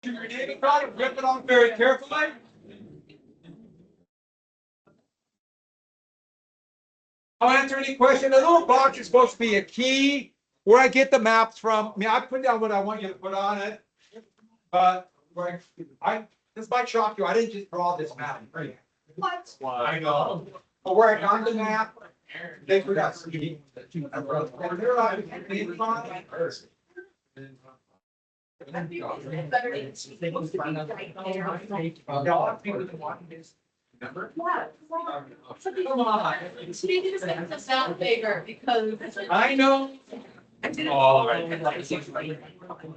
Your name and try to rip it off very carefully. I'll answer any question. The little box is supposed to be a key where I get the maps from. I mean, I put down what I want you to put on it, but this might shock you. I didn't just draw this map. What? I know. But where I got the map, they forgot to key. Remember? Come on. So you need to make the sound bigger because. I know. Oh,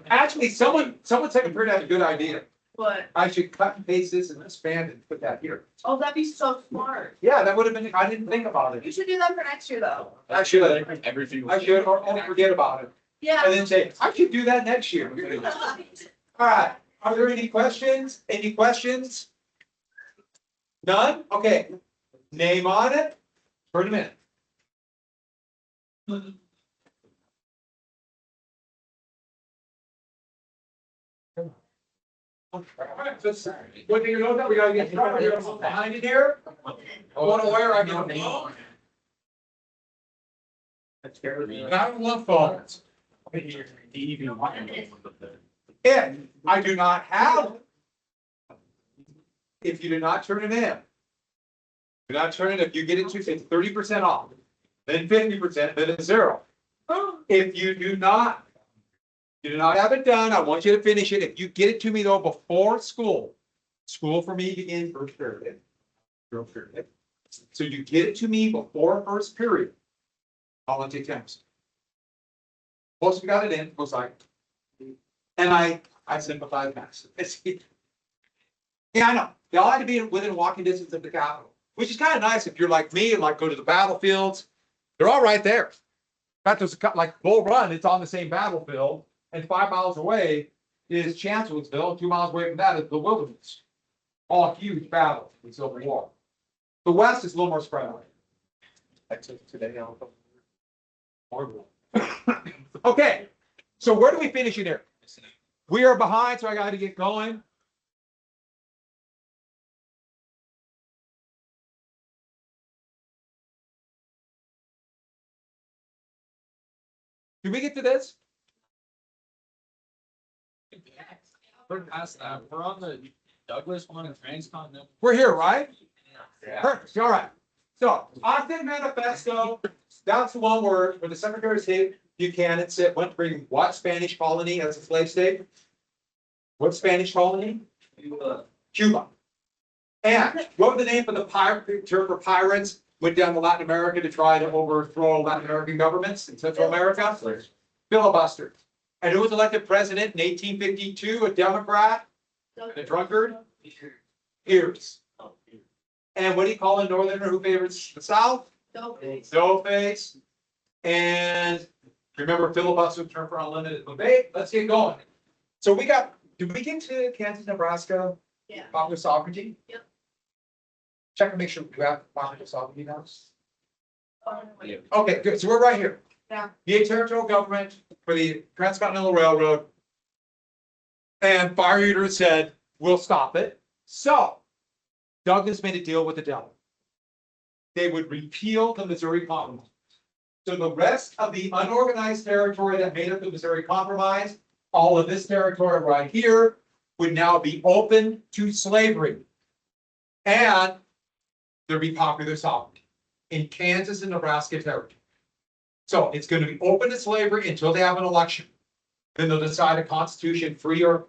actually, someone said it had a good idea. What? I should cut and paste this and expand and put that here. Oh, that'd be so smart. Yeah, that would have been, I didn't think about You it. should do that for next year though. I should, Everything. or forget about it. Yeah. And then say, I should do that next year. All right, are there any questions? Any questions? None? Okay. Name on it. For a minute. All right, just one thing you know that we gotta get started. We're a little behind it here. Going where I get a phone. And I don't love phones. If I do not have, if you do not turn it in, do not turn it, if you get it to, it's 30% off, then 50%, then it's zero. If you do not have it done, I want you to finish it. If you get it to me though before school for me begins first period. So you get it to me before first period. I'll let you temps. Most of you got it in, looks like. And I sympathize massively. Yeah, I know. They all had to be within walking distance of the Capitol, which is kind of nice if you're like me and like go to the battlefields. They're all right there. In fact, there's like Bull Run, it's on the same battlefield, and 5 miles away is Chancellorsville, 2 miles away from that is the Wilderness. All huge battles in Civil War. The West is a little more spread out. Today, okay, so where do we finish it here? We are behind, so I got to get going. Did we get to this? We're past that. We're on the Douglas one and transcontinental. We're here, right? Yeah. Perfect. All right. So, Ogden Manifesto, that's the one where the Secretary of State Buchanan said went to bring what Spanish colony as a slave state? What Spanish colony? Cuba. And what was the name of the pirate term for pirates? Went down to Latin America to try to overthrow Latin American governments in Central America? Filibusters. And who was elected president in 1852? A Democrat? A drunkard? Pierce. And what do you call a northerner who favors the South? Doughface. And remember filibuster term for unlimited debate? Let's get going. So we got, did we get to Kansas, Nebraska? Yeah. Popular sovereignty? Yep. Check and make sure we have popular sovereignty now. Yeah. Okay, good. So we're right here. Yeah. VA territorial government for the Transcontinental Railroad. And fire eater said, we'll stop it. So Douglas made a deal with the devil. They would repeal the Missouri Compromise. So the rest of the unorganized territory that made up the Missouri Compromise, all of this territory right here, would now be open to slavery. And there'd be popular sovereignty in Kansas and Nebraska territory. So it's going to be open to slavery until they have an election. Then they'll decide a constitution free or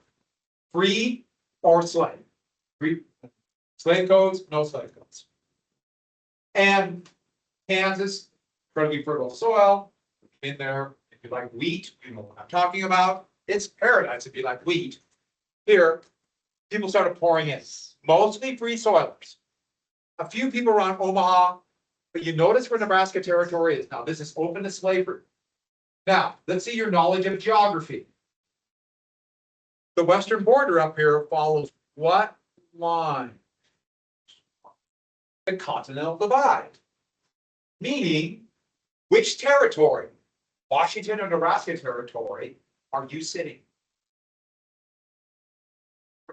slave. Free slave codes, no slave codes. And Kansas, incredibly fertile soil. In there, if you like wheat, you know what I'm talking about. It's paradise if you like wheat. Here, people started pouring in. Mostly free soilers. A few people around Omaha, but you notice where Nebraska territory is. Now, this is open to slavery. Now, let's see your knowledge of geography. The western border up here follows what line? The Continental Divide. Meaning, which territory, Washington or Nebraska territory, are you sitting?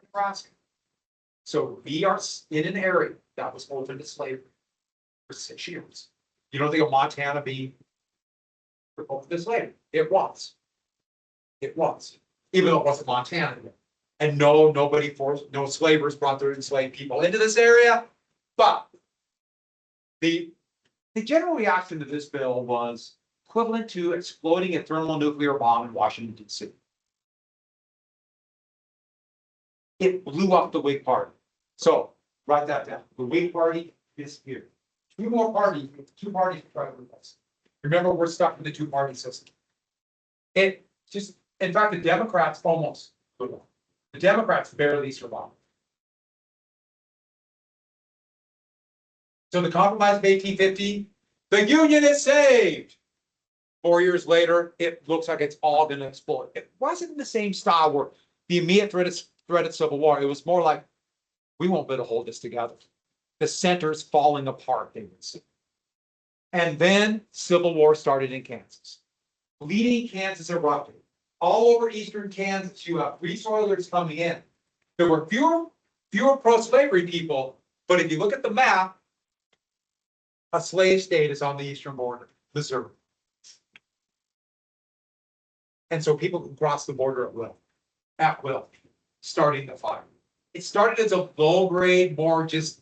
Nebraska. So we are in an area that was open to slavery for 6 years. You don't think of Montana being open to slavery? It was. It was, even though it wasn't Montana. And no, nobody forced, no slavers brought their enslaved people into this area. But the general reaction to this bill was equivalent to exploding a thermonuclear bomb in Washington, D.C. It blew up the Whig Party. So write that down. The Whig Party disappeared. Two parties try to replace it. Remember, we're stuck in the two-party system. It just, in fact, the Democrats almost blew up. The Democrats barely survived. So the compromise of 1850, the Union is saved. 4 years later, it looks like it's all going to explode. It wasn't the same style where the immediate threat of civil war. It was more like, we won't be able to hold this together. The center's falling apart, they would say. And then civil war started in Kansas. Bleeding Kansas erupted. All over eastern Kansas, you have free soilers coming in. There were fewer pro-slavery people, but if you look at the map, a slave state is on the eastern border, Missouri. And so people can cross the border at will, starting the fire. It started as a low grade, more just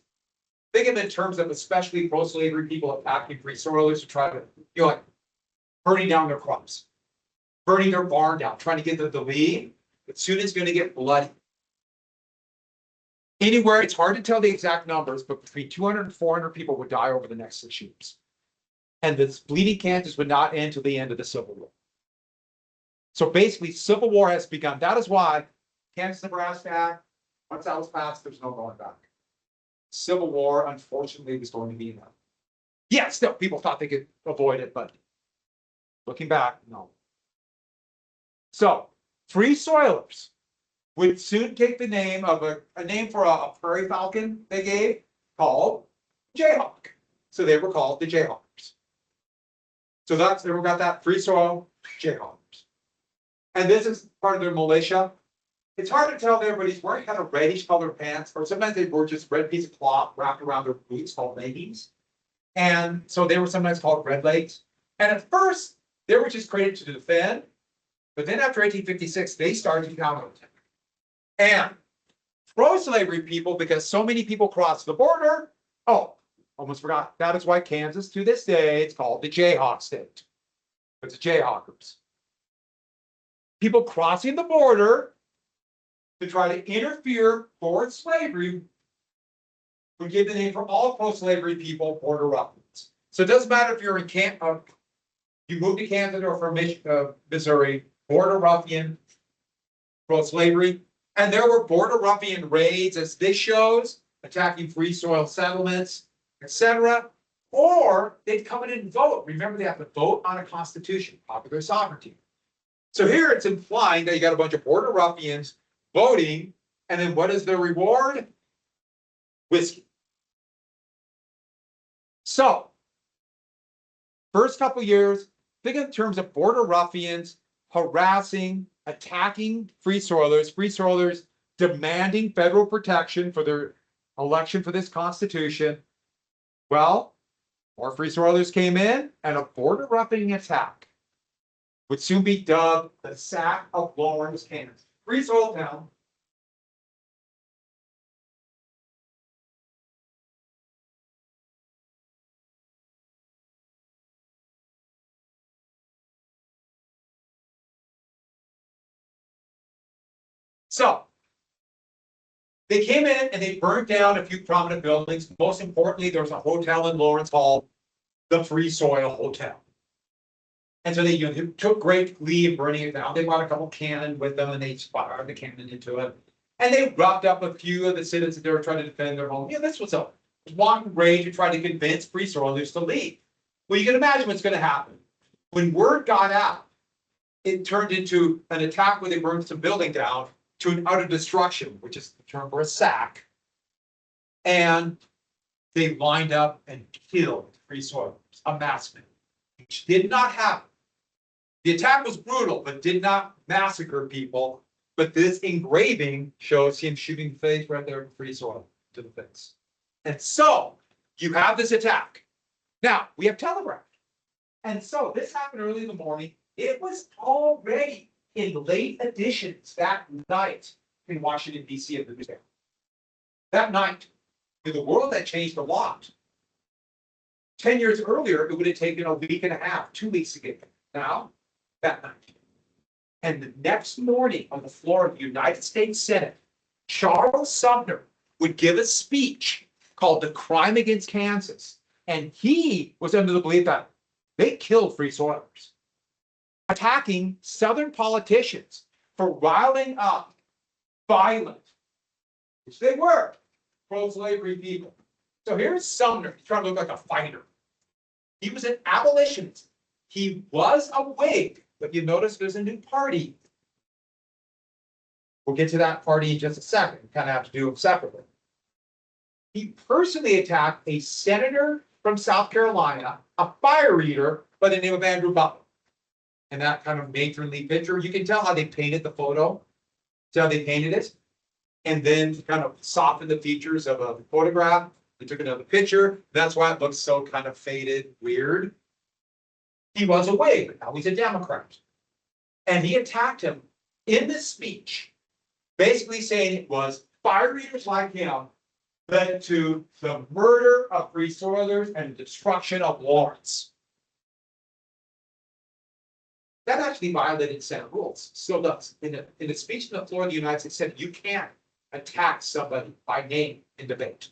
think of it in terms of especially pro-slavery people attacking free soilers to try to, like burning down their crops, burning their barn down, trying to get the lead. But soon it's going to get bloody. Anywhere, it's hard to tell the exact numbers, but between 200 and 400 people would die over the next 6 years. And this bleeding Kansas would not end till the end of the Civil War. So basically, Civil War has begun. That is why Kansas-Nebraska Act, once that was passed, there's no going back. Civil War, unfortunately, was going to be enough. Yeah, still, people thought they could avoid it, but looking back, no. So, free soilers would soon take the name of a name for a prairie falcon they gave called Jayhawk. So they were called the Jayhawkers. So that's, everyone got that? Free soil Jayhawkers. And this is part of their militia. It's hard to tell there, but he's wearing kind of reddish colored pants, or sometimes they wore just red piece of cloth wrapped around their boots called leggings. And so they were sometimes called red legs. And at first, they were just created to defend. But then after 1856, they started to counterattack. And pro-slavery people, because so many people crossed the border, almost forgot. That is why Kansas, to this day, it's called the Jayhawk state. It's the Jayhawkers. People crossing the border to try to interfere for slavery would give the name for all pro-slavery people border ruffians. So it doesn't matter if you're in you moved to Kansas or from Missouri, border ruffian, pro-slavery. And there were border ruffian raids, as this shows, attacking free soil settlements, etc. Or they'd come in and vote. Remember, they have to vote on a constitution, popular sovereignty. So here it's implying that you got a bunch of border ruffians voting, and then what is their reward? Whiskey. So, first couple years, think in terms of border ruffians harassing, attacking free soilers demanding federal protection for their election for this constitution. Well, more free soilers came in, and a border ruffianing attack would soon be dubbed the Sack of Lawrence, Kansas. Free soil town. So they came in and they burnt down a few prominent buildings. Most importantly, there was a hotel in Lawrence called the Free Soil Hotel. And so they took great glee in burning it down. They brought a couple cannon with them and they fired the cannon into it. And they roughed up a few of the citizens that they were trying to defend their home. This was a wanton rage to try to convince free soilers to leave. Well, you can imagine what's going to happen. When word got out, it turned into an attack where they burned some building down to an utter destruction, which is the term for a sack. And they lined up and killed free soilers, a massacre, which did not happen. The attack was brutal, but did not massacre people But this engraving shows him shooting the face right there, free soil to the face. And so you have this attack. Now we have telegraph. And so this happened early in the morning. It was already in late editions that night in Washington, D.C. of the newspaper. That night, the world had changed a lot. 10 years earlier, it would have taken a week and a half, 2 weeks to get there. Now, that night. And the next morning on the floor of the United States Senate, Charles Sumner would give a speech called The Crime Against Kansas. And he was under the belief that they killed free soilers, attacking Southern politicians for riling up violent, which they were, pro-slavery people. So here's Sumner, he's trying to look like a fighter. He was an abolitionist. He was a Whig, but you notice there's a new party. We'll get to that party in just a second. We kind of have to do them separately. He personally attacked a senator from South Carolina, a fire eater by the name of Andrew Butler. And that kind of matronly picture, you can tell how they painted the photo. See how they painted it? And then to kind of soften the features of a photograph, they took another picture. That's why it looks so kind of faded, weird. He was a Whig, but now he's a Democrat. And he attacked him in this speech, basically saying it was fire eaters like him led to the murder of free soilers and the destruction of Lawrence. That actually violated Senate rules, still does. In a speech on the floor of the United States Senate, you can't attack somebody by name in debate.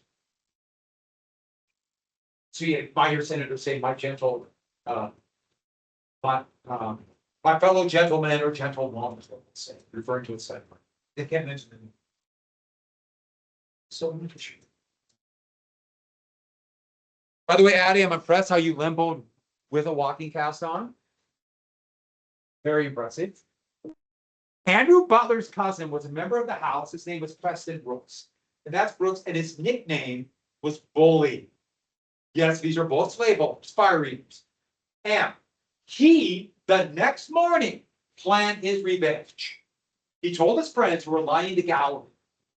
So you might hear senators say, my fellow gentleman or gentlewoman, is what they say, referring to a senator. They can't mention the name. So interesting. By the way, Addie, I'm impressed how you limboed with a walking cast on. Very impressive. Andrew Butler's cousin was a member of the House. His name was Preston Brooks. And that's Brooks, and his nickname was Bully. Yes, these are both slave owners, fire eaters. And he, the next morning, planned his revenge. He told his friends who were lining the gallery,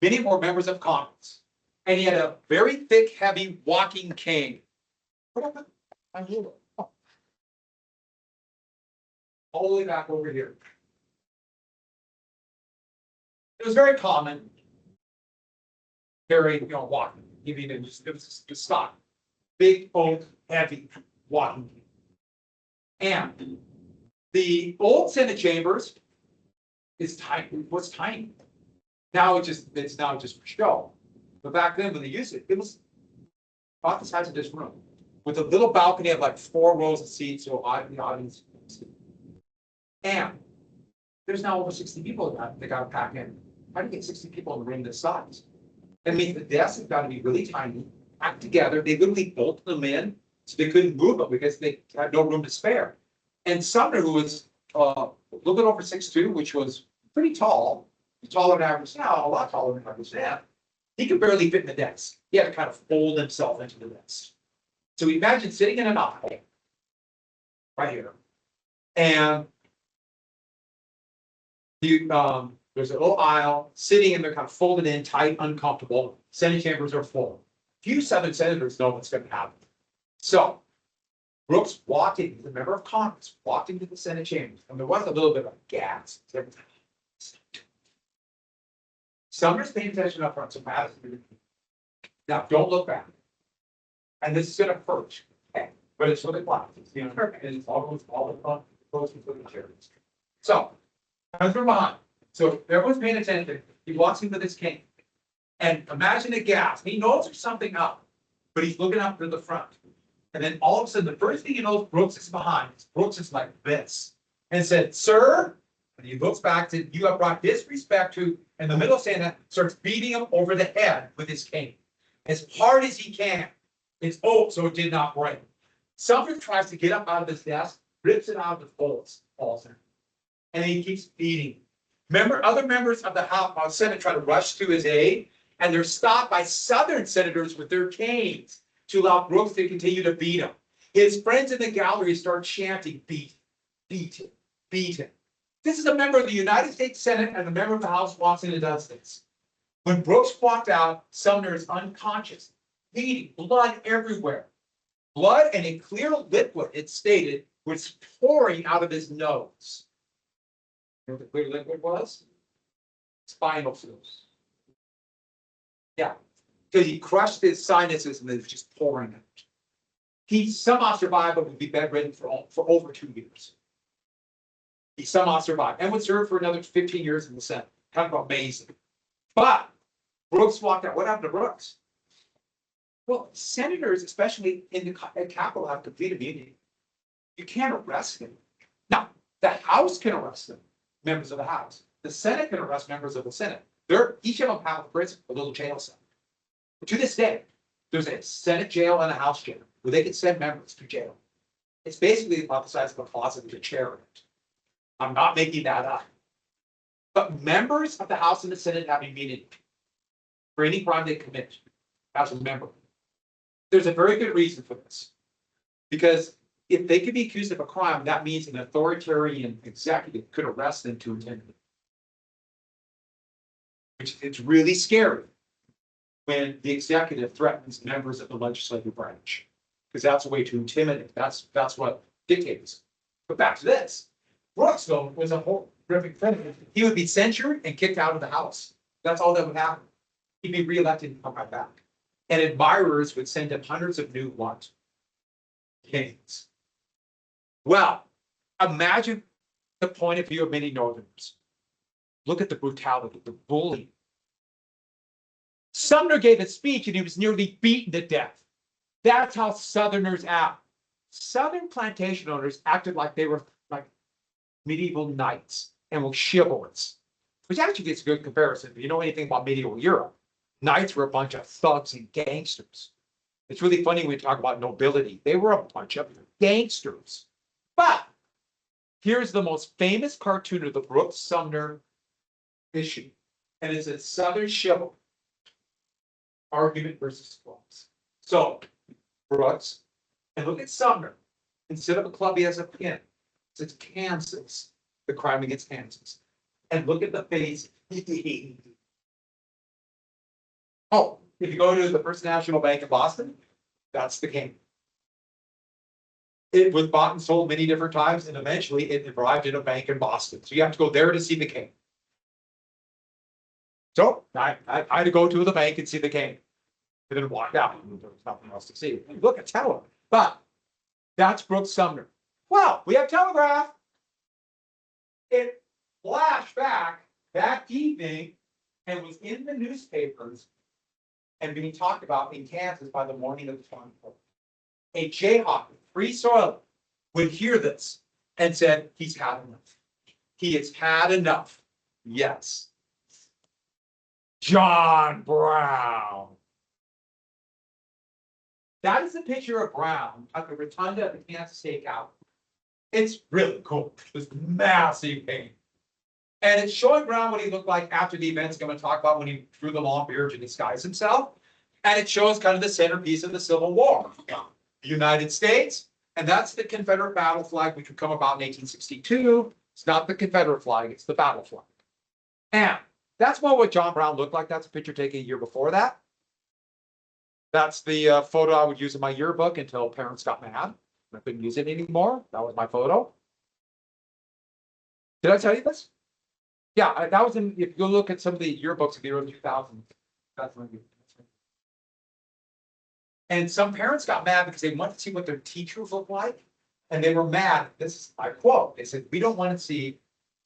many were members of Congress, and he had a very thick, heavy walking cane. All the way back over here. It was very common, very, walking. You mean it was just stock. Big, oak, heavy walking. And the old Senate chambers is tiny, was tiny. Now it's now just for show. But back then when they used it, it was about the size of this room. With a little balcony of like 4 rows of seats, so the audience. And there's now over 60 people that got to pack in. How do you get 60 people in a room this size? I mean, the desks have got to be really tiny, packed together. They literally bolted them in, so they couldn't move them because they had no room to spare. And Sumner, who was a little bit over 6'2", which was pretty tall, taller than average now, a lot taller than average now, he could barely fit in the desk. He had to kind of fold himself into the desk. So imagine sitting in an aisle right here, and there's a little aisle sitting in there, kind of folded in, tight, uncomfortable. Senate chambers are full. Few Southern senators know what's going to happen. So Brooks walked in, the member of Congress, walked into the Senate chambers, and there was a little bit of gas. Sumner's paying attention up front, so Madison. Now, don't look back. And this is going to hurt, okay? But it's really flat. It's, and it's all the front, close to the chairs. So, comes from behind. So if everyone's paying attention, he walks into this cane. And imagine the gas. He knows there's something up, but he's looking up to the front. And then all of a sudden, the first thing he knows, Brooks is behind. Brooks is like this. And said, sir, and he looks back to, you have brought disrespect to, in the middle of saying that, starts beating him over the head with his cane. As hard as he can. It's oak, so it did not break. Sumner tries to get up out of his desk, rips it out of the folds, falls in. And he keeps beating. Other members of the House, Senate try to rush to his aid, and they're stopped by Southern senators with their canes to allow Brooks to continue to beat him. His friends in the gallery start chanting, beat him, beat him, beat him. This is a member of the United States Senate and a member of the House walks in and does this. When Brooks walked out, Sumner is unconscious, bleeding, blood everywhere. Blood and a clear liquid, it stated, was pouring out of his nose. You know what the clear liquid was? Spinal fluid. Yeah, because he crushed his sinuses and it was just pouring out. He somehow survived, but would be bedridden for over 2 years. He somehow survived and would serve for another 15 years in the Senate. Kind of amazing. But Brooks walked out. What happened to Brooks? Well, senators, especially in the Capitol, have complete immunity. You can't arrest them. Now, the House can arrest them, members of the House. The Senate can arrest members of the Senate. Each of them have a little jail cell. To this day, there's a Senate jail and a House jail where they can send members to jail. It's basically about the size of a closet with a chair in it. I'm not making that up. But members of the House and the Senate have immunity for any crime they commit as a member. There's a very good reason for this. Because if they could be accused of a crime, that means an authoritarian executive could arrest them to intimidate. Which it's really scary when the executive threatens members of the legislative branch. Because that's a way to intimidate. That's what dictators. But back to this. Brooks, though, was a horrific president. He would be censured and kicked out of the House. That's all that would happen. He'd be reelected and come right back. And admirers would send him hundreds of new canes. Well, imagine the point of view of many Northerners. Look at the brutality, the bullying. Sumner gave a speech and he was nearly beaten to death. That's how Southerners act. Southern plantation owners acted like they were like medieval knights and were chivalrous, which actually gets a good comparison. If you know anything about medieval Europe, knights were a bunch of thugs and gangsters. It's really funny when we talk about nobility. They were a bunch of gangsters. But here's the most famous cartoon of the Brooks-Sumner issue. And it's a Southern chivalry argument versus clubs. So Brooks, and look at Sumner. Instead of a club, he has a pin. It's Kansas, the crime against Kansas. And look at the face. Oh, if you go to the First National Bank in Boston, that's the cane. It was bought and sold many different times, and eventually it arrived in a bank in Boston. So you have to go there to see the cane. So I had to go to the bank and see the cane. And then walk out. There was nothing else to see. Look, a teller. But that's Brooks Sumner. Well, we have telegraph. It flashed back that evening and was in the newspapers and being talked about in Kansas by the morning of the 24th. A Jayhawk, Free Soil, would hear this and said, he's had enough. He has had enough. Yes. John Brown. That is a picture of Brown at the rotunda of the Kansas State Capitol. It's really cool. This massive paint. And it's showing Brown what he looked like after the events I'm going to talk about when he drew the long beard to disguise himself. And it shows kind of the centerpiece of the Civil War. The United States, and that's the Confederate battle flag, which would come about in 1862. It's not the Confederate flag, it's the battle flag. And that's what John Brown looked like. That's a picture taken a year before that. That's the photo I would use in my yearbook until parents got mad. I couldn't use it anymore. That was my photo. Did I tell you this? Yeah, that was in, if you look at some of the yearbooks of the early 2000s, that's when you. And some parents got mad because they wanted to see what their teachers looked like. And they were mad. This is, I quote, they said, we don't want to see,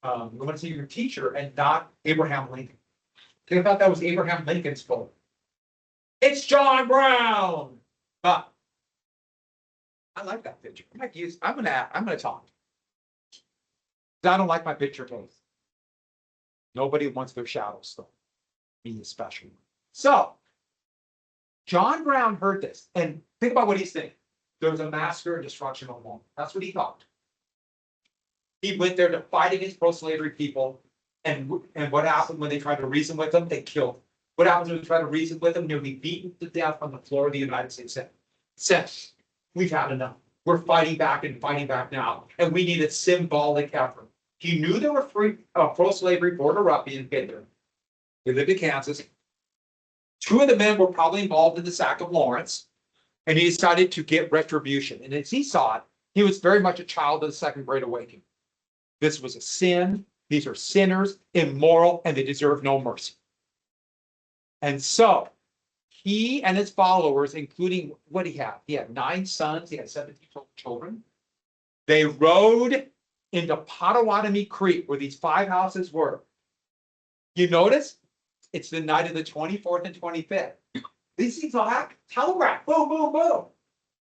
we want to see your teacher and not Abraham Lincoln. They thought that was Abraham Lincoln's photo. It's John Brown. But I like that picture. I'm gonna talk. I don't like my picture case. Nobody wants their shadows though. Me especially. So John Brown heard this, and think about what he's saying. There was a massacre and destruction of home. That's what he thought. He went there to fight against pro-slavery people, and what happened when they tried to reason with them? They killed. What happens when they try to reason with them? They'll be beaten to death on the floor of the United States Senate. Says, we've had enough. We're fighting back and fighting back now, and we need a symbolic effort. He knew there were pro-slavery border ruffians in there. He lived in Kansas. Two of the men were probably involved in the sack of Lawrence, and he decided to get retribution. And as he saw it, he was very much a child of the Second Great Awakening. This was a sin. These are sinners, immoral, and they deserve no mercy. And so he and his followers, including what he had 9 sons, he had 17 children. They rode into Potawatomi Creek, where these 5 houses were. You notice it's the night of the 24th and 25th. These things all happen. Telegraph, boom, boom, boom.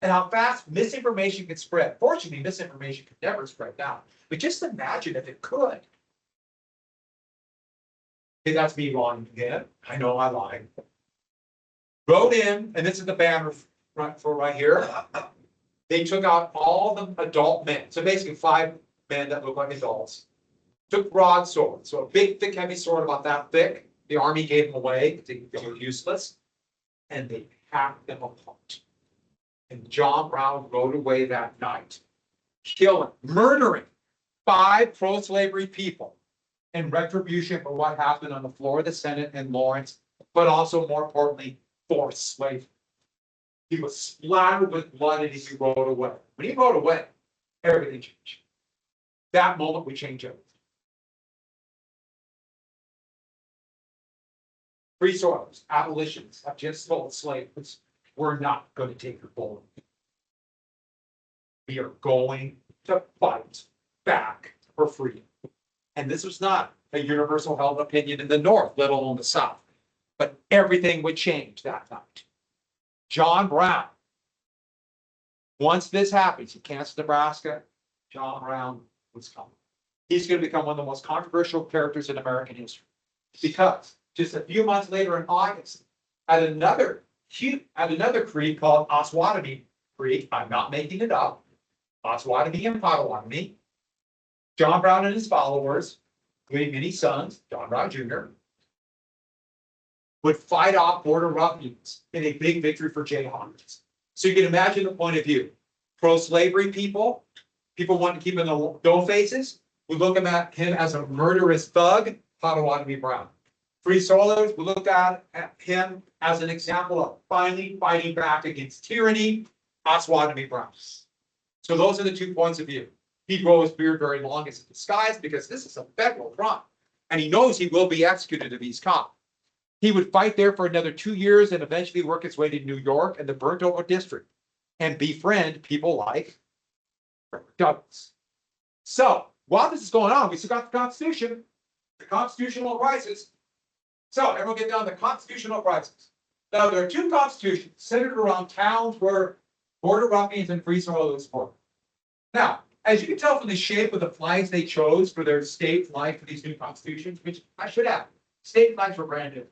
And how fast misinformation can spread. Fortunately, misinformation can never spread now. But just imagine if it could. Okay, that's me lying again. I know I lied. Rode in, and this is the banner right here. They took out all the adult men. So basically 5 men that look like adults. Took broadswords. So a big, thick, heavy sword about that thick. The army gave them away. They were useless. And they hacked them apart. And John Brown rode away that night, killing, murdering 5 pro-slavery people in retribution for what happened on the floor of the Senate in Lawrence, but also more importantly, forced slavery. He was splattered with blood and he rode away. When he rode away, everything changed. That moment would change everything. Free soilers, abolitionists have just told slaves, we're not going to take your gold. We are going to fight back for freedom. And this was not a universal held opinion in the North, let alone the South. But everything would change that night. John Brown, once this happens in Kansas, Nebraska, John Brown was coming. He's going to become one of the most controversial characters in American history. Because just a few months later in August, at another creek called Osawatomie Creek, I'm not making it up, Osawatomie and Potawatomi, John Brown and his followers, including many sons, John Brown Jr., would fight off border ruffians in a big victory for Jayhawkers. So you can imagine the point of view. Pro-slavery people wanting to keep in the dough faces, we look at him as a murderous thug, Potawatomi Brown. Free soilers, we look at him as an example of finally fighting back against tyranny, Osawatomie Brown. So those are the 2 points of view. He grows his beard very long as a disguise because this is a federal crime. And he knows he will be executed if he's caught. He would fight there for another 2 years and eventually work his way to New York and the burnt over district and befriend people like Douglas. So while this is going on, we still got the Constitution, the constitutional crisis. So everyone get down to the constitutional crisis. Now there are 2 constitutions centered around towns where border ruffians and free soilers were. Now, as you can tell from the shape of the flags they chose for their state flag for these new constitutions, which I should have, state flags were brand new.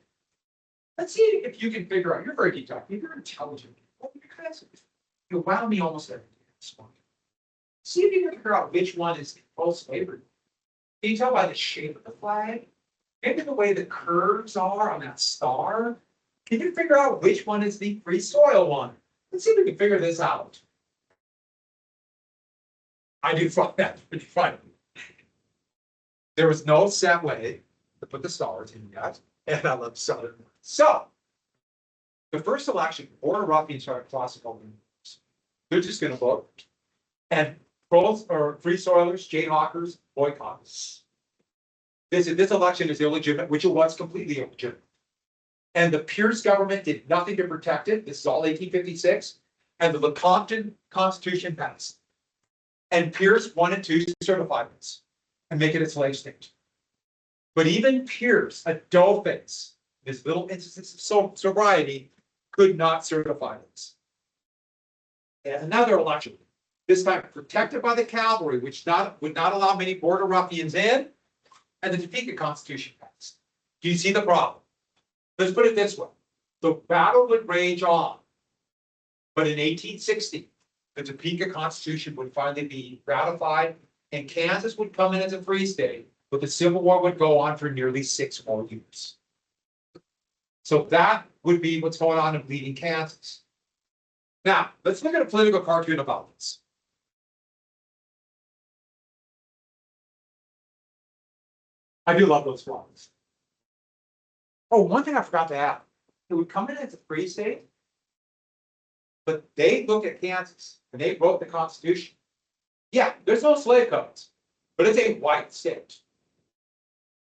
Let's see if you can figure out. You're very deductive. You're intelligent. You wow me almost every day. See if you can figure out which one is pro-slavery. Can you tell by the shape of the flag? Maybe the way the curves are on that star? Can you figure out which one is the free soil one? Let's see if we can figure this out. I do find that pretty funny. There was no set way to put the stars in yet, and I love Southern. So, the first election, border ruffians started crossing over. They're just going to vote. And pros or free soilers, Jayhawkers, boycotts. This election is illegitimate, which it was completely illegitimate. And the Pierce government did nothing to protect it. This is all 1856. And the Lecompton Constitution passed. And Pierce wanted to certify this and make it a slave state. But even Pierce, a doughface, this little instance of sobriety, could not certify this. And another election, this time protected by the cavalry, which would not allow many border ruffians in, and the Topeka Constitution passed. Do you see the problem? Let's put it this way. The battle would rage on. But in 1860, the Topeka Constitution would finally be ratified, and Kansas would come in as a free state, but the Civil War would go on for nearly 6 more years. So that would be what's going on in Bleeding Kansas. Now, let's look at a political cartoon about this. I do love those flags. Oh, one thing I forgot to add, it would come in as a free state. But they look at Kansas and they wrote the Constitution. Yeah, there's no slave codes, but it's a white state.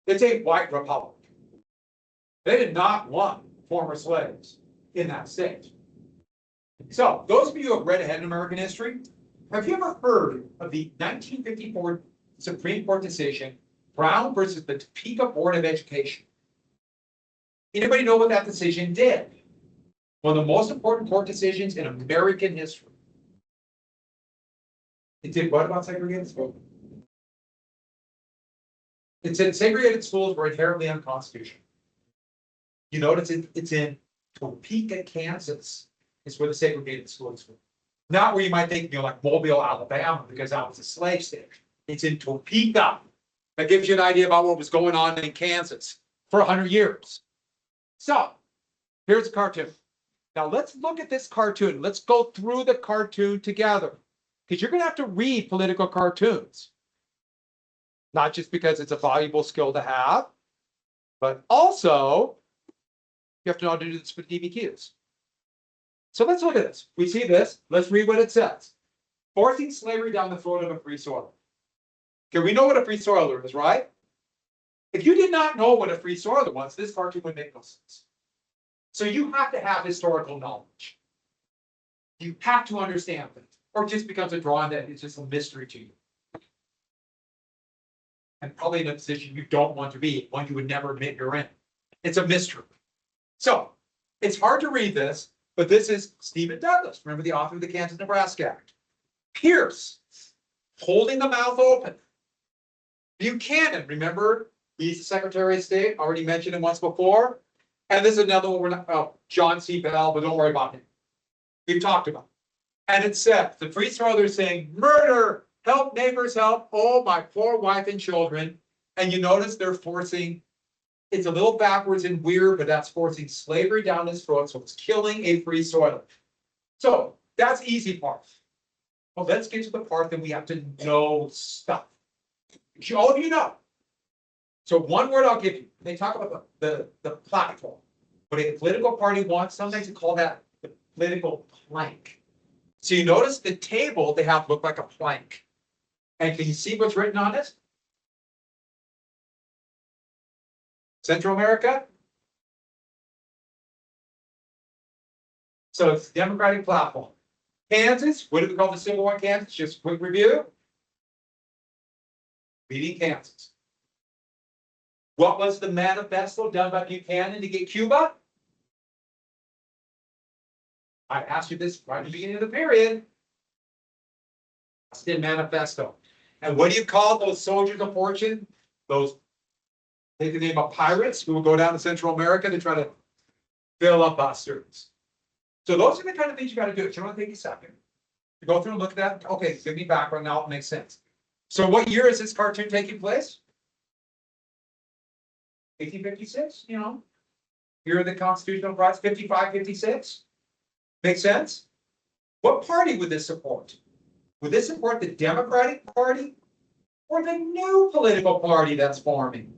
It's a white republic. They did not want former slaves in that state. So, those of you who have read ahead in American history, have you ever heard of the 1954 Supreme Court decision, Brown versus the Topeka Board of Education? Anybody know what that decision did? One of the most important court decisions in American history. It did what about segregated schools? It said segregated schools were inherently unconstitutional. You notice it's in Topeka, Kansas, is where the segregated schools were. Not where you might think, like Mobile, Alabama, because that was a slave state. It's in Topeka. That gives you an idea about what was going on in Kansas for 100 years. So, here's a cartoon. Now let's look at this cartoon. Let's go through the cartoon together. Because you're going to have to read political cartoons. Not just because it's a valuable skill to have, but also you have to know how to do this with DBQs. So let's look at this. We see this. Let's read what it says. Forcing slavery down the throat of a free soiler. Okay, we know what a free soiler is, right? If you did not know what a free soiler was, this cartoon would make no sense. So you have to have historical knowledge. You have to understand things, or it just becomes a drawing that is just a mystery to you. And probably in a position you don't want to be, one you would never admit you're in. It's a mystery. So it's hard to read this, but this is Stephen Douglas. Remember the author of the Kansas-Nebraska Act. Pierce, holding the mouth open. Buchanan, remember, he's the Secretary of State, already mentioned him once before. And this is another one, we're not, John C. Bell, but don't worry about him. We've talked about it. And it said, the free soilers saying, murder, help, neighbors help, oh, my poor wife and children. And you notice they're forcing, it's a little backwards and weird, but that's forcing slavery down his throat, so it's killing a free soiler. So that's easy part. Well, let's get to the part that we have to know stuff. Which all of you know. So one word I'll give you. They talk about the platform. What a political party wants, sometimes they call that the political plank. So you notice the table they have look like a plank. And can you see what's written on it? Central America? So it's the Democratic platform. Kansas, what do we call the Civil War in Kansas? Just a quick review. Beating Kansas. What was the manifesto done by Buchanan to get Cuba? I asked you this right at the beginning of the period. Boston Manifesto. And what do you call those soldiers of fortune? Those, take the name of pirates who will go down to Central America to try to fill up busters. So those are the kind of things you got to do. You want to take a second to go through and look at that? Okay, give me background now. It makes sense. So what year is this cartoon taking place? 1856, year of the constitutional rights, 55, 56. Make sense? What party would this support? Would this support the Democratic Party or the new political party that's forming?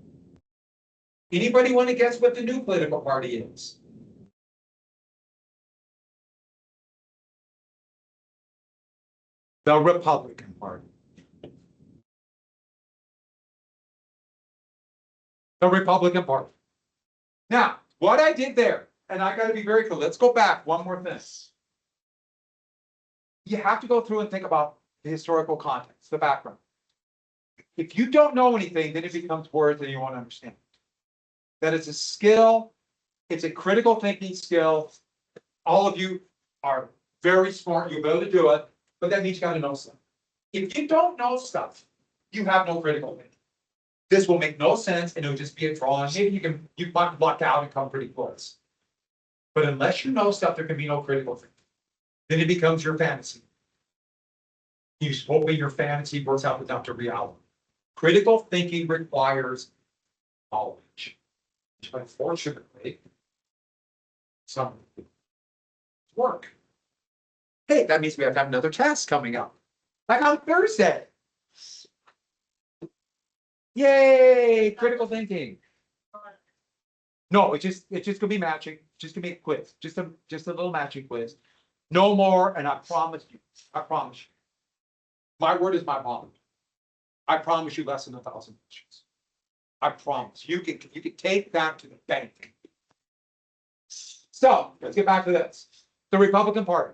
Anybody want to guess what the new political party is? The Republican Party. The Republican Party. Now, what I did there, and I got to be very clear, let's go back one more thing. You have to go through and think about the historical context, the background. If you don't know anything, then it becomes words and you won't understand. That it's a skill, it's a critical thinking skill. All of you are very smart, you'll be able to do it, but that means you got to know stuff. If you don't know stuff, you have no critical thinking. This will make no sense and it'll just be a drawing. Maybe you might luck out and come pretty close. But unless you know stuff, there can be no critical thinking. Then it becomes your fantasy. You hoping your fantasy works out without the reality. Critical thinking requires knowledge. Which unfortunately, some work. Hey, that means we have to have another test coming up. Like on Thursday. Yay, critical thinking. No, it's just gonna be matching, just gonna be a quiz, just a little matching quiz. No more, and I promise you, I promise you. My word is my bond. I promise you less than 1,000 questions. I promise, you can take that to the bank. So, let's get back to this. The Republican Party.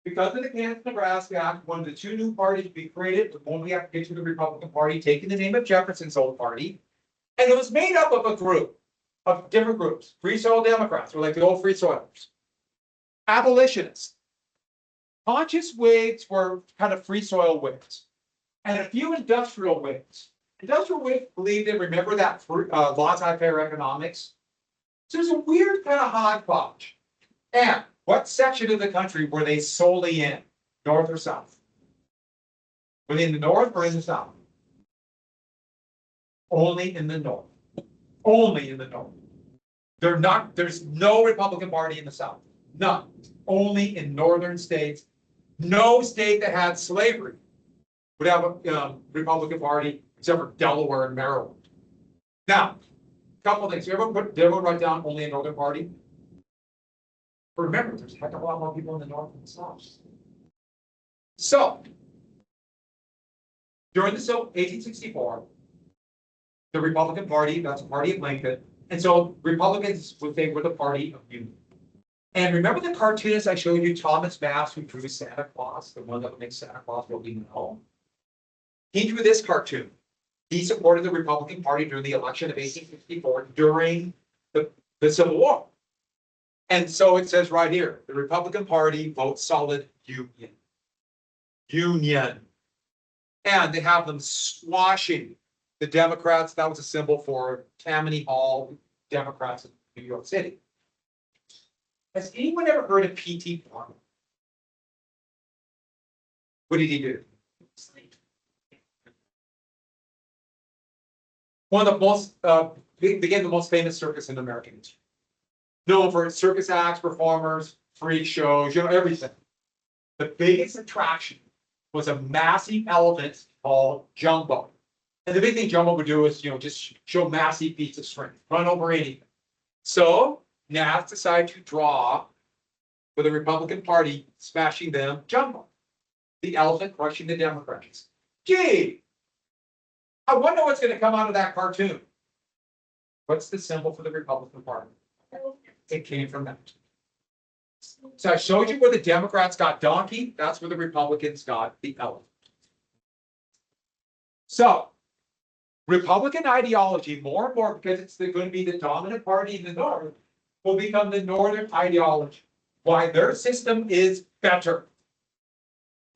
Because of the Kansas-Nebraska Act, one of the two new parties to be created was only have to get to the Republican Party, taking the name of Jefferson's old party. And it was made up of a group of different groups. Free soil Democrats, or like the old free soilers. Abolitionists. Conscious Whigs were kind of free soil Whigs. And a few industrial Whigs. Industrial Whigs believed they remember that laissez-faire economics. So there's a weird kind of hodgepodge. And what section of the country were they solely in? North or south? Were they in the north or in the south? Only in the north. Only in the north. There's no Republican Party in the south. None. Only in northern states. No state that had slavery would have a Republican Party except for Delaware and Maryland. Now, a couple of things. Did everyone write down only a northern party? But remember, there's a heck of a lot more people in the north than the south. So, during the 1864, the Republican Party, that's the party of Lincoln, and so Republicans would think we're the party of union. And remember the cartoonist I showed you, Thomas Bass, who drew Santa Claus, the one that would make Santa Claus what we know? He drew this cartoon. He supported the Republican Party during the election of 1864 during the Civil War. And so it says right here, the Republican Party votes solid union. Union. And they have them squashing the Democrats. That was a symbol for Tammany Hall, Democrats in New York City. Has anyone ever heard of P.T. Barnum? What did he do? One of the most, became the most famous circus in American history. Known for its circus acts, performers, freak shows, everything. The biggest attraction was a massive elephant called Jumbo. And the big thing Jumbo would do is, just show massive feats of strength, run over anything. So Nats decided to draw for the Republican Party, smashing them Jumbo, the elephant crushing the Democrats. Gee, I wonder what's going to come out of that cartoon. What's the symbol for the Republican Party? It came from that. So I showed you where the Democrats got donkey. That's where the Republicans got the elephant. So Republican ideology, more and more, because it's going to be the dominant party in the North, will become the Northern ideology. Why their system is better.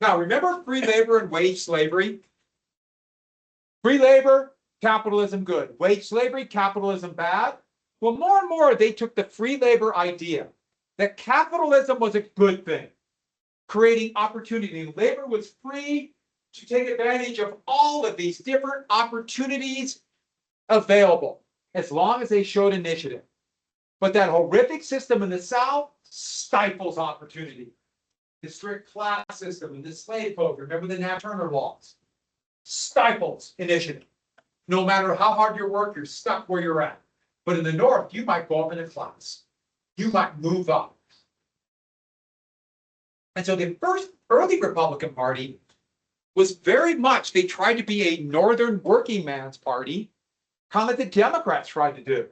Now, remember free labor and wage slavery? Free labor, capitalism good. Wage slavery, capitalism bad. Well, more and more, they took the free labor idea that capitalism was a good thing, creating opportunity. Labor was free to take advantage of all of these different opportunities available, as long as they showed initiative. But that horrific system in the South stifles opportunity. The strict class system and the slave code, remember the Nat Turner laws, stifles initiative. No matter how hard you work, you're stuck where you're at. But in the North, you might go up in a class. You might move up. And so the first early Republican Party was very much, they tried to be a Northern working man's party, kind of like the Democrats tried to do.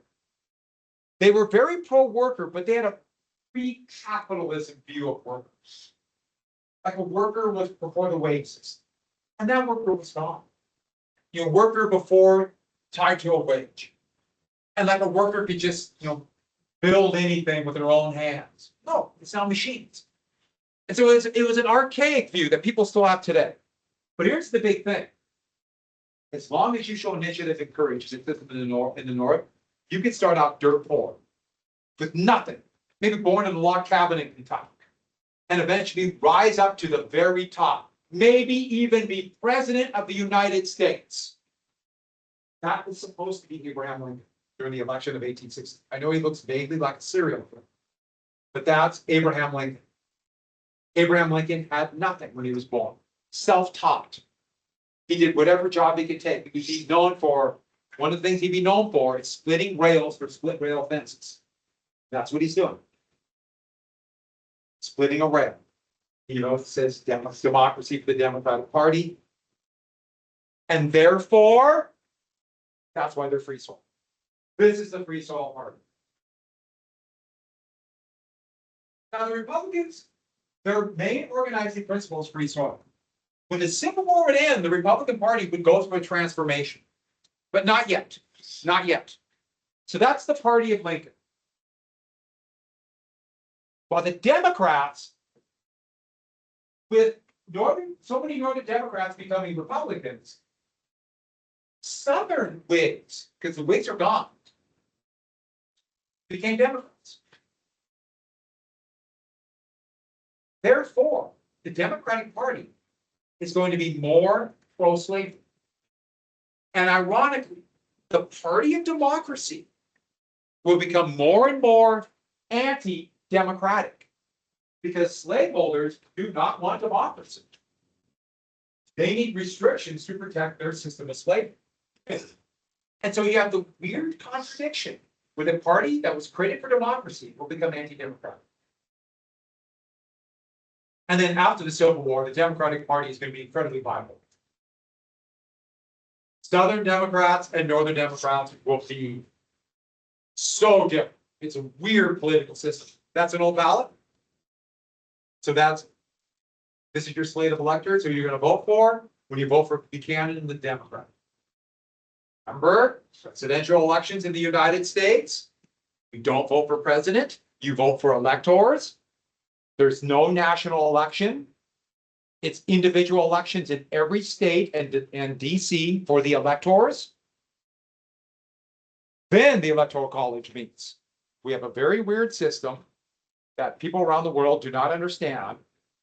They were very pro-worker, but they had a pre-capitalism view of workers. Like a worker was before the wage system. And that worker was gone. Worker before tied to a wage. And like a worker could just, build anything with their own hands. No, it's now machines. And so it was an archaic view that people still have today. But here's the big thing. As long as you show initiative and courage, in the North, you can start out dirt poor with nothing. Maybe born in a log cabin in Kentucky. And eventually rise up to the very top. Maybe even be president of the United States. That was supposed to be Abraham Lincoln during the election of 1860. I know he looks vaguely like a serial killer, but that's Abraham Lincoln. Abraham Lincoln had nothing when he was born. Self-taught. He did whatever job he could take because he's known for, one of the things he'd be known for is splitting rails for split rail fences. That's what he's doing. Splitting a rail. You know, it says democracy for the Democratic Party. And therefore, that's why they're free soil. This is the free soil party. Now, the Republicans, their main organizing principle is free soil. When the Civil War would end, the Republican Party would go through a transformation. But not yet. Not yet. So that's the party of Lincoln. While the Democrats, with so many Northern Democrats becoming Republicans, Southern Whigs, because the Whigs are gone, became Democrats. Therefore, the Democratic Party is going to be more pro-slavery. And ironically, the party of democracy will become more and more anti-democratic because slaveholders do not want democracy. They need restrictions to protect their system of slavery. And so you have the weird contradiction where the party that was created for democracy will become anti-democratic. And then after the Civil War, the Democratic Party is going to be incredibly viable. Southern Democrats and Northern Democrats will be so different. It's a weird political system. That's an old ballot. So this is your slate of electors who you're going to vote for when you vote for Buchanan and the Democrat. Remember, presidential elections in the United States, you don't vote for president, you vote for electors. There's no national election. It's individual elections in every state and DC for the electors. Then the Electoral College meets. We have a very weird system that people around the world do not understand.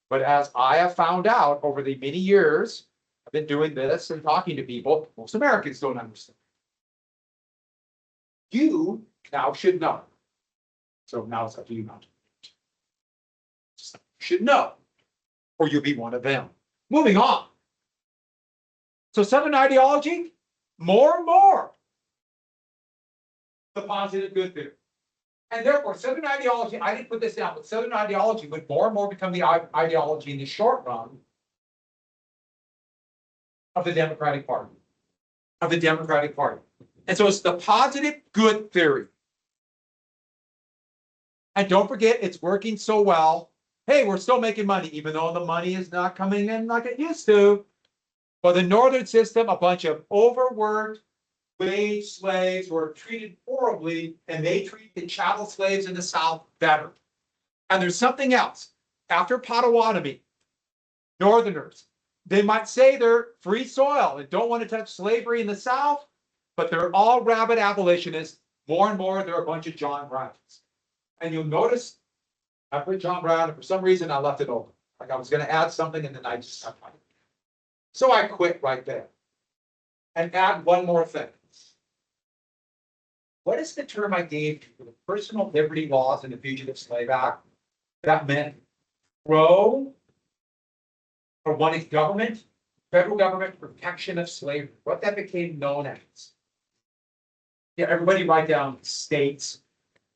But as I have found out over the many years, I've been doing this and talking to people, most Americans don't understand. You now should know. So now it's up to you not to. Should know, or you'll be one of them. Moving on. So Southern ideology, more and more the positive good theory. And therefore, Southern ideology, I didn't put this down, but Southern ideology would more and more become the ideology in the short run of the Democratic Party. Of the Democratic Party. And so it's the positive good theory. And don't forget, it's working so well. Hey, we're still making money, even though the money is not coming in like it used to. But the Northern system, a bunch of overworked wage slaves were treated horribly, and they treat the chattel slaves in the South better. And there's something else. After Potawatomi, Northerners, they might say they're free soil and don't want to touch slavery in the South, but they're all rabid abolitionists. More and more, they're a bunch of John Browns. And you'll notice I put John Brown, and for some reason I left it open. Like I was going to add something, and then I just stopped. So I quit right there. And add one more thing. What is the term I gave you for the Personal Liberty Laws and the Fugitive Slave Act? That meant pro or wanted government, federal government protection of slavery. What that became known as. Yeah, everybody write down states.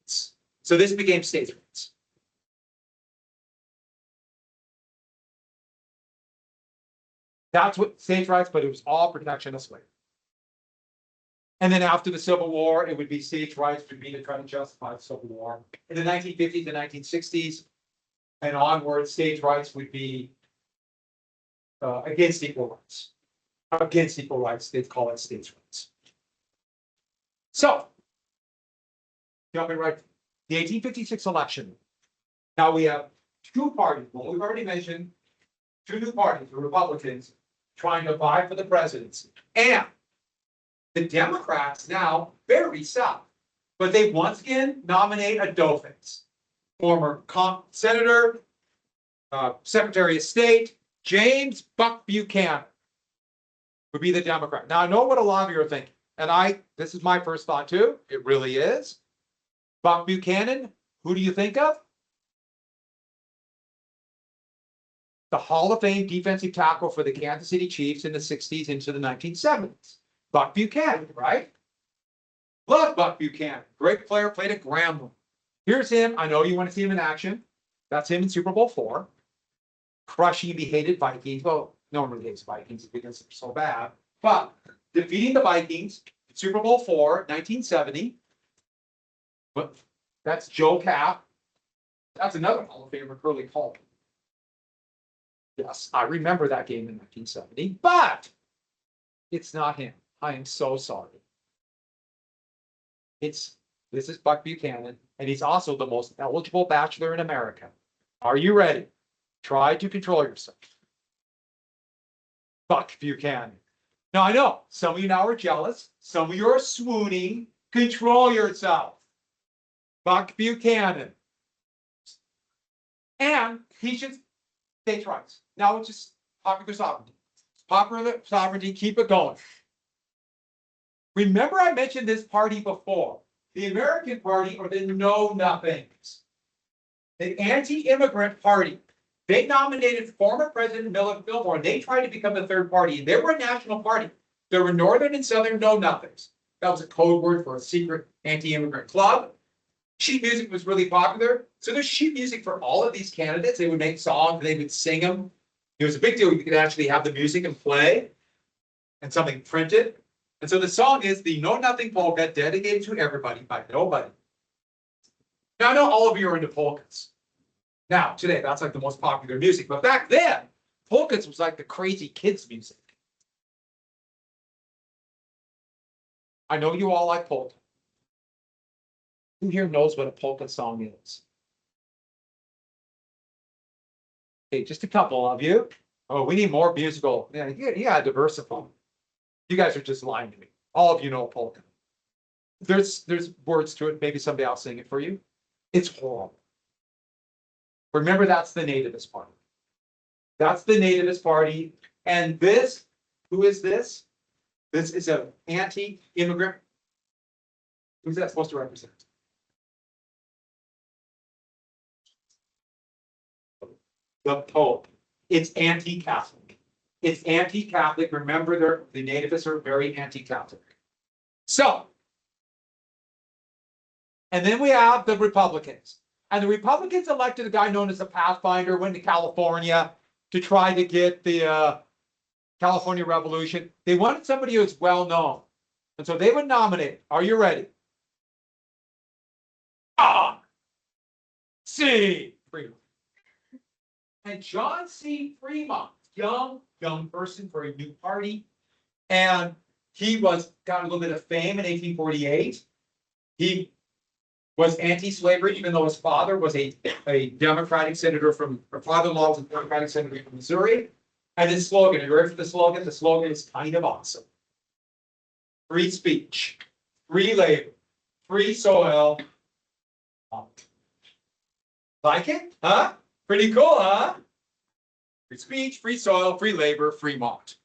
So this became states' rights. That's what states' rights, but it was all protection of slavery. And then after the Civil War, it would be states' rights would be to try to justify the Civil War. In the 1950s and 1960s and onward, states' rights would be against equal rights. Against equal rights, they'd call it states' rights. So, jumping right, the 1856 election. Now we have two parties. Well, we've already mentioned two new parties, the Republicans, trying to vie for the presidency. And the Democrats now very south, but they once again nominate a doughface, former Senator, Secretary of State, James Buck Buchanan would be the Democrat. Now I know what a lot of you are thinking, and this is my first thought too. It really is. Buck Buchanan, who do you think of? the Hall of Fame defensive tackle for the Kansas City Chiefs in the 60s into the 1970s. Buck Buchanan, right? Love Buck Buchanan. Great player, played at Grambling. Here's him. I know you want to see him in action. That's him in Super Bowl IV. Crushing the hated Vikings. Well, no one really hates Vikings because they're so bad. But defeating the Vikings, Super Bowl IV, 1970. But that's Joe Cap. That's another Hall of Famer, Curly Paul. Yes, I remember that game in 1970, but it's not him. I am so sorry. This is Buck Buchanan, and he's also the most eligible bachelor in America. Are you ready? Try to control yourself. Buck Buchanan. Now I know some of you now are jealous, some of you are swooning. Control yourself. Buck Buchanan. And he should states' rights. Now it's just popular sovereignty. Popular sovereignty, keep it going. Remember I mentioned this party before. The American Party or the Know-Nothings. The anti-immigrant party. They nominated former President Millard Fillmore. They tried to become the third party. They were a national party. There were Northern and Southern Know-Nothings. That was a code word for a secret anti-immigrant club. Sheet music was really popular. So there's sheet music for all of these candidates. They would make songs, they would sing them. It was a big deal. You could actually have the music and play and something printed. And so the song is the Know Nothing Polka, dedicated to everybody by nobody. Now I know all of you are into polkas. Now, today, that's like the most popular music. But back then, polkas was like the crazy kids' music. I know you all like polka. Who here knows what a polka song is? Okay, just a couple of you. Oh, we need more musical. Yeah, you gotta diversify. You guys are just lying to me. All of you know polka. There's words to it. Maybe someday I'll sing it for you. It's horrible. Remember, that's the nativist party. That's the nativist party. And this, who is this? This is an anti-immigrant. Who's that supposed to represent? The Pope. It's anti-Catholic. It's anti-Catholic. Remember, the nativists are very anti-Catholic. So, and then we have the Republicans. And the Republicans elected a guy known as the Pathfinder, went to California to try to get the California Revolution. They wanted somebody who's well known. And so they would nominate. Are you ready? C. Fremont. And John C. Fremont, young person for a new party. And he got a little bit of fame in 1848. He was anti-slavery, even though his father was a Democratic senator her father-in-law was a Democratic senator from Missouri. And his slogan, are you ready for the slogan? The slogan is kind of awesome. Free speech, free labor, free soil. Like it? Huh? Pretty cool, huh? Free speech, free soil, free labor, Fremont.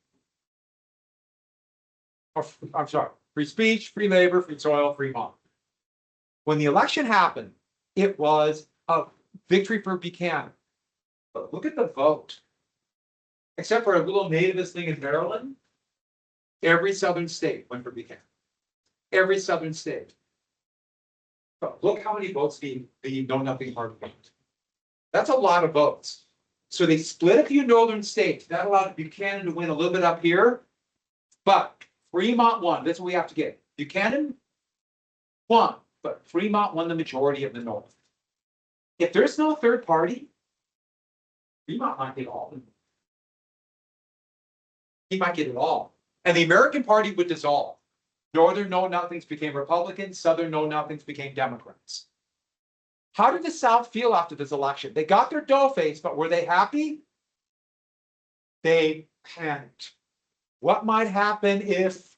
I'm sorry. Free speech, free labor, free soil, Fremont. When the election happened, it was a victory for Buchanan. But look at the vote. Except for a little nativist thing in Maryland, every southern state went for Buchanan. Every southern state. But look how many votes the Know Nothing Party got. That's a lot of votes. So they split a few northern states. That allowed Buchanan to win a little bit up here. But Fremont won. That's what we have to get. Buchanan won. But Fremont won the majority of the North. If there's no third party, Fremont might get all. He might get it all. And the American Party would dissolve. Northern Know-Nothings became Republicans. Southern Know-Nothings became Democrats. How did the South feel after this election? They got their dough face, but were they happy? They panicked. What might happen if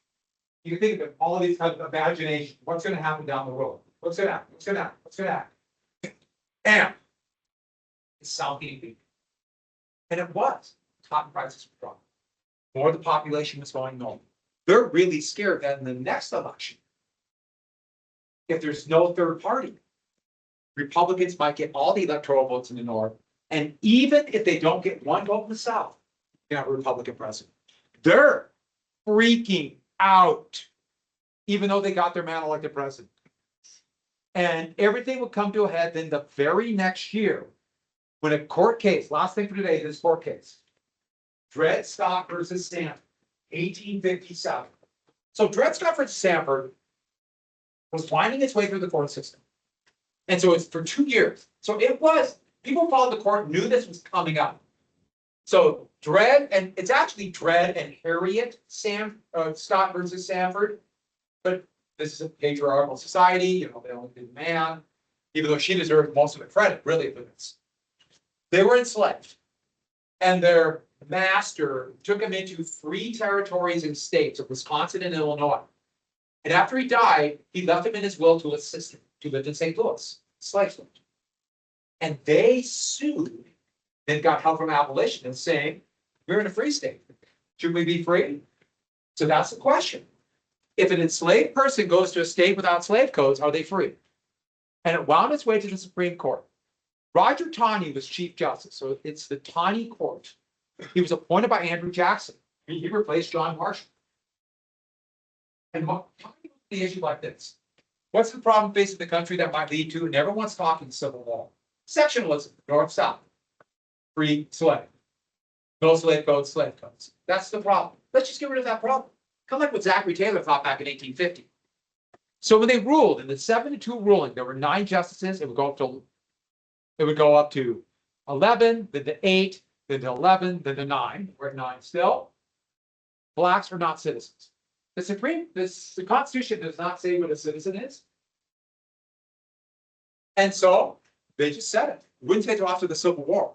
you can think of all of these kinds of imagination? What's going to happen down the road? What's going to happen? What's going to happen? What's going to happen? And the South eating. And it was. Cotton prices were dropping. More of the population was going north. They're really scared that in the next election, if there's no third party, Republicans might get all the electoral votes in the North, And even if they don't get one vote in the South, you have a Republican president. They're freaking out, even though they got their man elected president. And everything would come to a head then the very next year, when a court case, last thing for today, this court case, Dred Scott versus Sanford, 1857. So Dred Scott versus Sanford was winding its way through the court system. And so it's for 2 years. So it was, people who followed the court knew this was coming up. So Dred, and it's actually Dred and Harriet Scott versus Sanford. But this is a patriarchal society, you know, they only did man, even though she deserved most of the credit, really, for this. They were enslaved. And their master took them into 3 territories and states of Wisconsin and Illinois. And after he died, he left them in his will to assist him, who lived in St. Louis, slaves lived. And they sued and got help from abolitionists saying, we're in a free state. Should we be free? So that's the question. If an enslaved person goes to a state without slave codes, are they free? And it wound its way to the Supreme Court. Roger Taney was Chief Justice, so it's the Taney Court. He was appointed by Andrew Jackson. He replaced John Marshall. And Taney looked at the issue like this. What's the problem facing the country that might lead to, and everyone's talking civil war? Sectionalism, north-south. Free slave. No slave codes, slave codes. That's the problem. Let's just get rid of that problem. Kind of like what Zachary Taylor thought back in 1850. So when they ruled in the 7-2 ruling, there were 9 justices. It would go up to 11, then to 8, then to 11, then to 9. We're at 9 still. Blacks are not citizens. The Constitution does not say what a citizen is. And so they just said it. Wouldn't say until after the Civil War.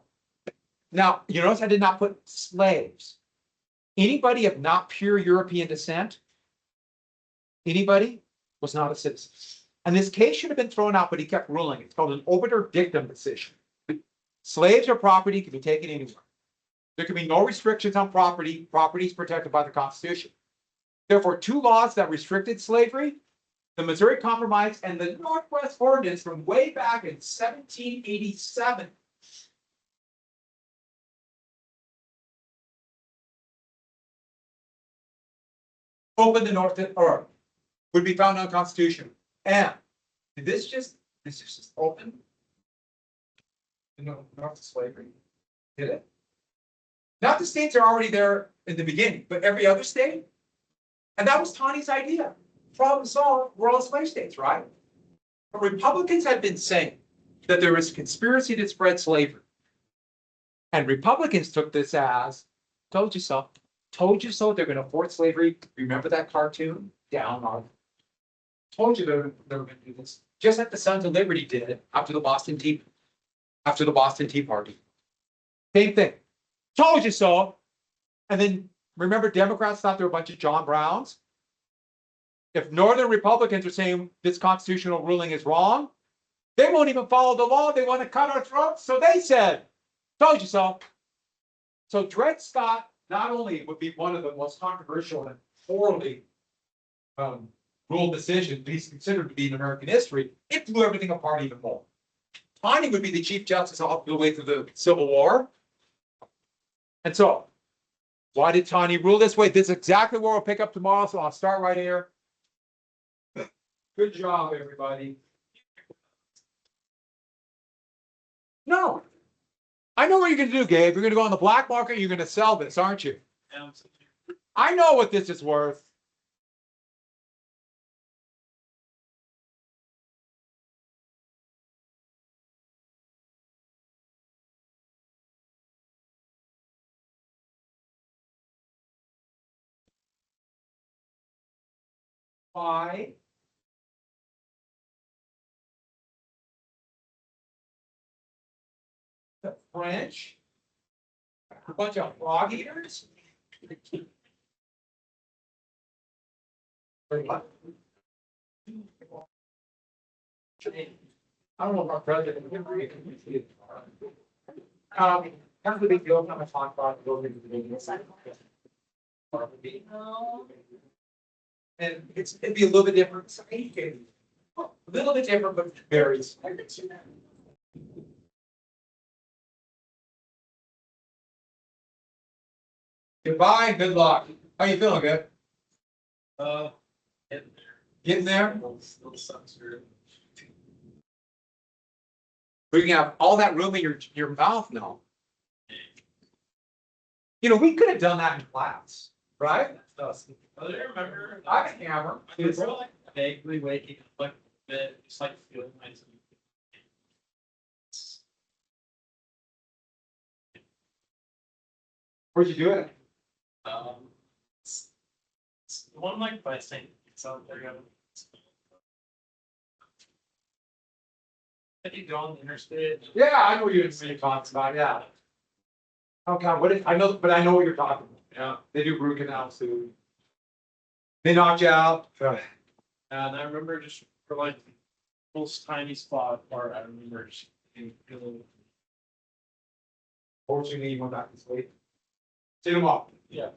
Now, you notice I did not put slaves. Anybody of not pure European descent, anybody was not a citizen. And this case should have been thrown out, but he kept ruling. It's called an obiter dictum decision. Slaves or property can be taken anywhere. There can be no restrictions on property. Property is protected by the Constitution. Therefore, 2 laws that restricted slavery, the Missouri Compromise and the Northwest Ordinance from way back in 1787. Open the North, or would be found unconstitutional. And did this just open the North to slavery? Did it? Not the states are already there in the beginning, but every other state. And that was Taney's idea. Problem solved, we're all slave states, right? But Republicans had been saying that there was conspiracy to spread slavery. And Republicans took this as, told you so. Told you so, they're going to force slavery. Remember that cartoon? Down on. Told you they were going to do this. Just like the Sons of Liberty did it after the Boston Tea Party. Same thing. Told you so. And then remember, Democrats thought they were a bunch of John Browns. If Northern Republicans are saying this constitutional ruling is wrong, they won't even follow the law. They want to cut our throats. So they said, told you so. So Dred Scott not only would be one of the most controversial and poorly ruled decisions, but he's considered to be in American history, it blew everything apart even more. Taney would be the Chief Justice all the way through the Civil War. And so, why did Taney rule this way? This is exactly where we'll pick up tomorrow, so I'll start right here. Good job, everybody. No. I know what you're going to do, Gabe. You're going to go on the black market. You're going to sell this, aren't you? I know what this is worth. Why? The French? A bunch of frog eaters? Wait, what? I don't know about president. That's the big deal. I'm gonna talk about going into the business. And it'd be a little bit different. A little bit different, but varies. Goodbye, good luck. How you feeling, good? Getting Getting there? there. Still sucks here. We can have all that room in your mouth now. You know, we could have done that in class, right? Oh, I remember. I can hammer. I was like vaguely waking up like a bit, just like feeling nice. Where'd you do it? It's the one like by St. It's out there. If you go on the interstate. Yeah, I know what you're talking about, yeah. Oh God, I know, but I know what you're talking about. Yeah, they do root canals too. They knock you out. Ugh. And I remember just for like most tiny spot where I remember just feeling. Fortunately, you went back to sleep. See you tomorrow. Yeah.